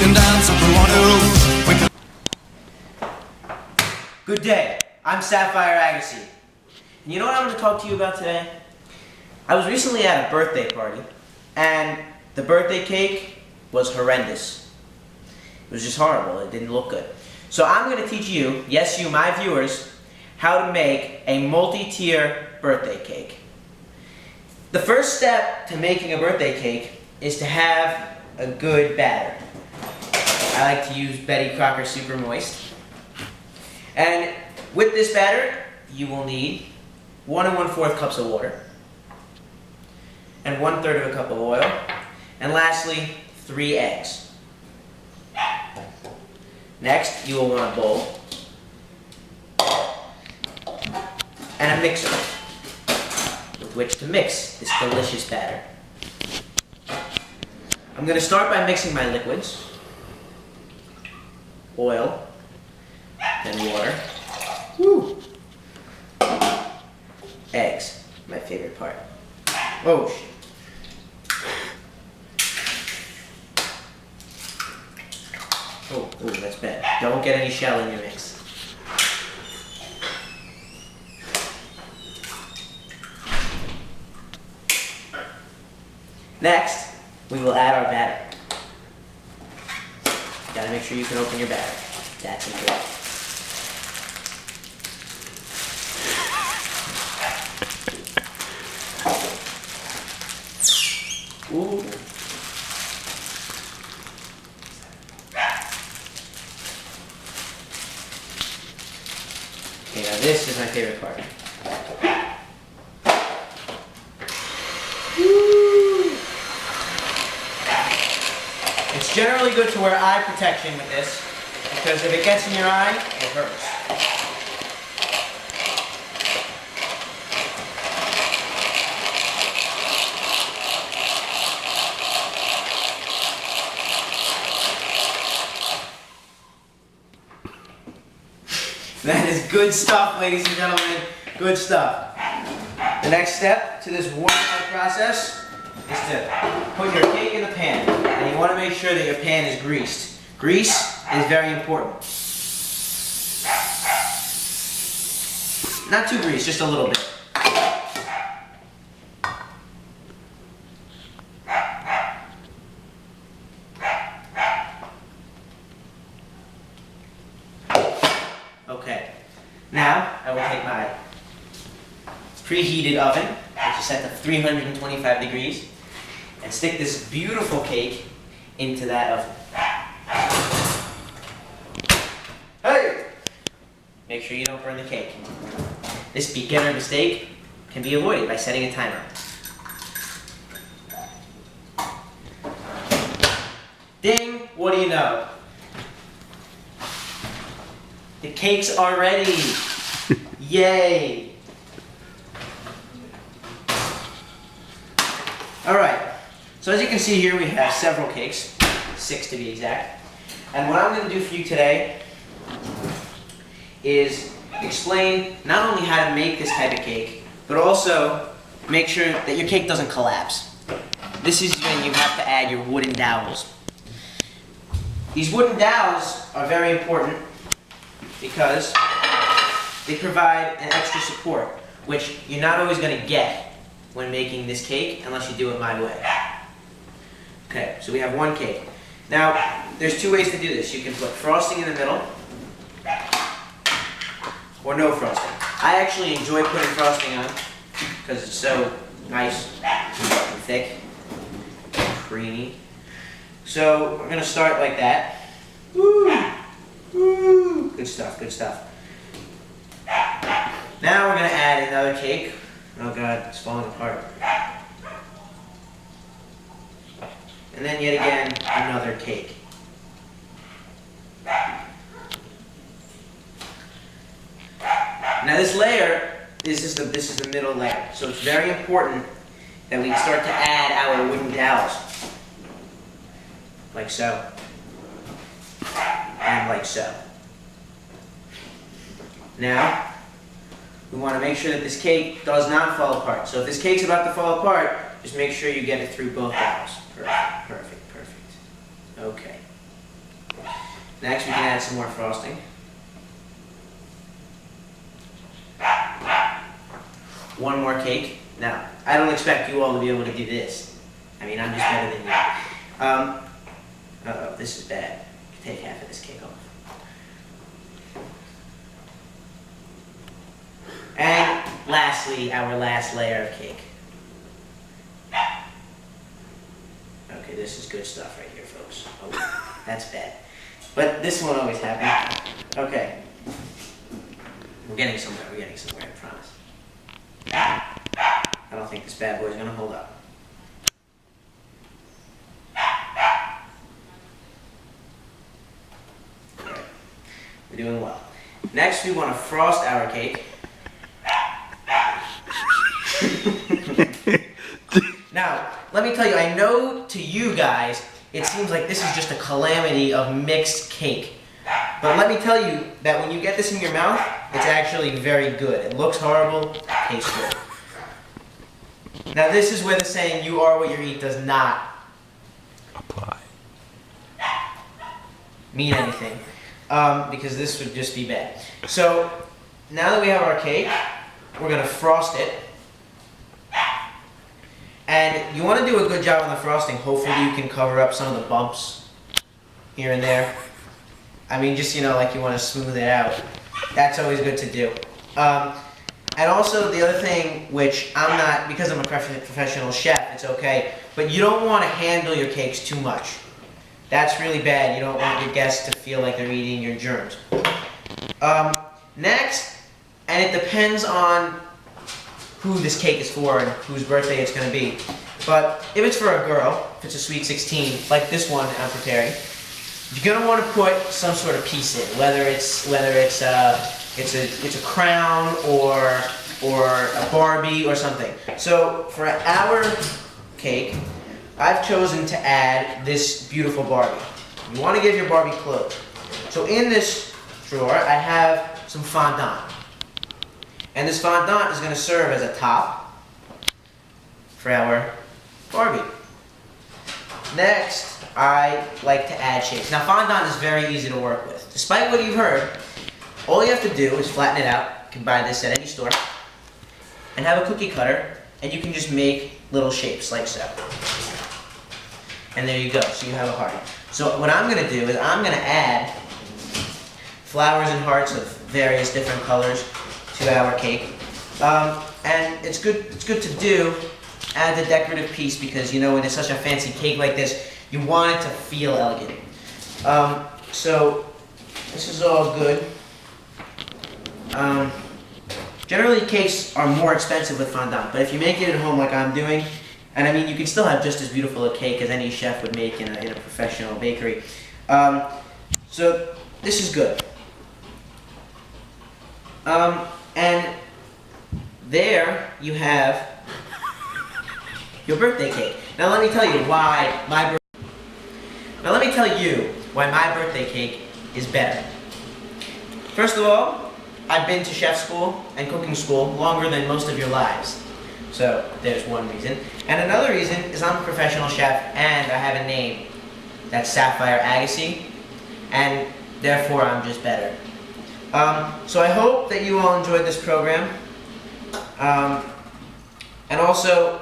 can dance if we want to. We can. Good day, I'm Sapphire Agassi. And you know what I'm going to talk to you about today? I was recently at a birthday party, and the birthday cake was horrendous. It was just horrible, it didn't look good. So I'm going to teach you, yes you, my viewers, how to make a multi-tier birthday cake. The first step to making a birthday cake is to have a good batter. I like to use Betty Crocker Super Moist. And with this batter, you will need 1 1/4 cups of water, and 1/3 of a cup of oil, and lastly, 3 eggs. Next, you will want a bowl and a mixer with which to mix this delicious batter. I'm going to start by mixing my liquids, oil, and water. Woo! Eggs, my favorite part. Oh, shit. Oh, that's bad. Don't get any shell in your mix. Next, we will add our batter. Gotta make sure you can open your batter. That's important. Ooh. Okay, now this is my favorite part. Woo. It's generally good to wear eye protection with this, because if it gets in your eye, it hurts. That is good stuff, ladies and gentlemen. Good stuff. The next step to this wonderful process is to put your cake in the pan. And you want to make sure that your pan is greased. Grease is very important. Not too greased, just a little bit. Okay, now I will take my preheated oven, which is set to 325 degrees, and stick this beautiful cake into that oven. Hey! Make sure you don't burn the cake. This beginner mistake can be avoided by setting a timer. Ding! What do you know? The cakes are ready! Yay! Alright, so as you can see here we have several cakes, 6 to be exact. And what I'm going to do for you today is explain not only how to make this type of cake, but also make sure that your cake doesn't collapse. This is when you have to add your wooden dowels. These wooden dowels are very important because they provide an extra support, which you're not always going to get when making this cake unless you do it my way. Okay, so we have one cake. Now, there's 2 ways to do this. You can put frosting in the middle, or no frosting. I actually enjoy putting frosting on because it's so nice and thick and creamy. So we're going to start like that. Woo! Woo! Good stuff, good stuff. Now we're going to add another cake. Oh god, it's falling apart. And then yet again, another cake. Now this layer, this is the middle layer. So it's very important that we start to add our wooden dowels. Like so. And like so. Now, we want to make sure that this cake does not fall apart. So if this cake's about to fall apart, just make sure you get it through both dowels. Perfect, perfect, perfect. Okay. Next, we can add some more frosting. One more cake. Now, I don't expect you all to be able to do this. I mean, I'm just better than you. Uh-oh, this is bad. Take half of this cake off. And lastly, our last layer of cake. Okay, this is good stuff right here, folks. Oh, that's bad. But this won't always happen. Okay. We're getting somewhere, I promise. I don't think this bad boy's gonna hold up. Alright. We're doing well. Next, we want to frost our cake. Now, let me tell you, I know to you guys, it seems like this is just a calamity of mixed cake. But let me tell you that when you get this in your mouth, it's actually very good. It looks horrible, tastes good. Now this is where the saying, you are what you eat, does not apply. Mean anything. Because this would just be bad. So, now that we have our cake, we're going to frost it. And you want to do a good job on the frosting. Hopefully you can cover up some of the bumps here and there. I mean, just, like you want to smooth it out. That's always good to do. And also the other thing, which I'm not, because I'm a professional chef, it's okay, but you don't want to handle your cakes too much. That's really bad. You don't want your guests to feel like they're eating your germs. Next, and it depends on who this cake is for and whose birthday it's going to be. But if it's for a girl, if it's a sweet 16, like this one I'm preparing, you're going to want to put some sort of piece in, whether it's a crown or a Barbie or something. So for our cake, I've chosen to add this beautiful Barbie. You want to give your Barbie clothes. So in this drawer, I have some fondant. And this fondant is going to serve as a top for our Barbie. Next, I like to add shapes. Now fondant is very easy to work with. Despite what you've heard, all you have to do is flatten it out. You can buy this at any store. And have a cookie cutter, and you can just make little shapes like so. And there you go, so you have a heart. So what I'm going to do is I'm going to add flowers and hearts of various different colors to our cake. And it's good to do as a decorative piece because, when it's such a fancy cake like this, you want it to feel elegant. So this is all good. Generally cakes are more expensive with fondant, but if you make it at home like I'm doing, and I mean you can still have just as beautiful a cake as any chef would make in a professional bakery. So this is good. And there you have your birthday cake. Now let me tell you why my birthday cake is better. First of all, I've been to chef school and cooking school longer than most of your lives. So there's one reason. And another reason is I'm a professional chef and I have a name. That's Sapphire Agassi. And therefore I'm just better. So I hope that you all enjoyed this program. And also,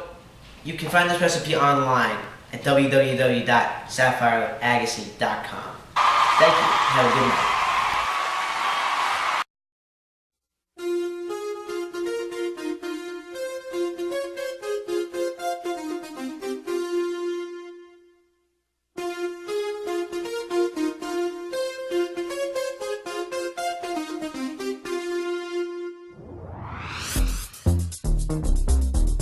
you can find this recipe online at www.sapphireagassi.com. Thank you. Have a good night.